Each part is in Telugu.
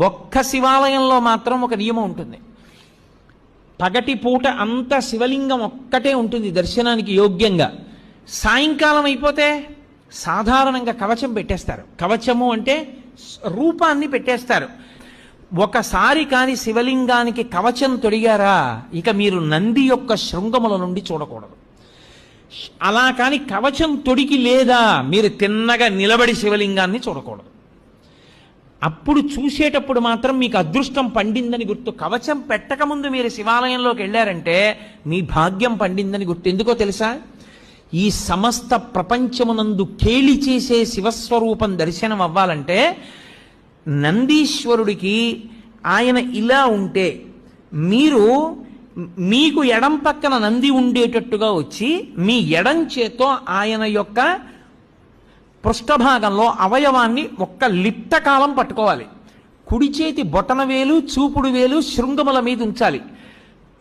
ఒక్క శివాలయంలో మాత్రం ఒక నియమం ఉంటుంది. పగటి పూట అంతా శివలింగం ఒక్కటే ఉంటుంది దర్శనానికి యోగ్యంగా. సాయంకాలం అయిపోతే సాధారణంగా కవచం పెట్టేస్తారు. కవచము అంటే రూపాన్ని పెట్టేస్తారు. ఒకసారి కాని శివలింగానికి కవచం తొడిగారా ఇక మీరు నంది యొక్క శృంగముల నుండి చూడకూడదు. అలా కాని కవచం తొడిగి లేదా మీరు తిన్నగా నిలబడి శివలింగాన్ని చూడకూడదు. అప్పుడు చూసేటప్పుడు మాత్రం మీకు అదృష్టం పండిందని గుర్తు. కవచం పెట్టకముందు మీరు శివాలయంలోకి వెళ్ళారంటే మీ భాగ్యం పండిందని గుర్తు. ఎందుకో తెలుసా? ఈ సమస్త ప్రపంచమునందు కేళి చేసే శివస్వరూపం దర్శనం అవ్వాలంటే నందీశ్వరుడికి ఆయన ఇలా ఉంటే మీకు ఎడం పక్కన నంది ఉండేటట్టుగా వచ్చి మీ ఎడం చేత్తో ఆయన యొక్క పృష్ఠభాగంలో అవయవాన్ని ఒక్క లిప్తకాలం పట్టుకోవాలి. కుడి చేతి బొటన వేలు చూపుడు వేలు శృంగముల మీద ఉంచాలి.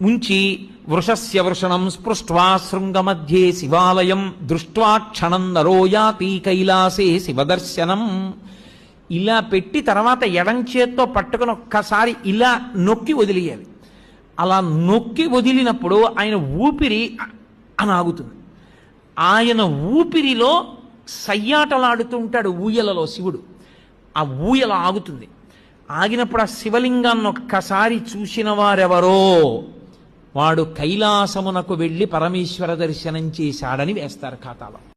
ఉంచి వృషస్య వృషణం స్పృష్ట్వా శృంగమధ్యే శివాలయం దృష్ట్వా క్షణం నరోయాతి కైలాసే శివదర్శనం ఇలా పెట్టి తర్వాత ఎడం చేత్తో పట్టుకుని ఒక్కసారి ఇలా నొక్కి వదిలేయాలి. అలా నొక్కి వదిలినప్పుడు ఆయన ఊపిరి అని ఆగుతుంది. ఆయన ఊపిరిలో సయ్యాటలాడుతుంటాడు ఊయలలో శివుడు. ఆ ఊయల ఆగుతుంది. ఆగినప్పుడు ఆ శివలింగాన్ని ఒక్కసారి చూసిన వారెవరో వాడు కైలాసమునకు వెళ్ళి పరమేశ్వర దర్శనం చేశాడని వేస్తారు ఖాతాలో.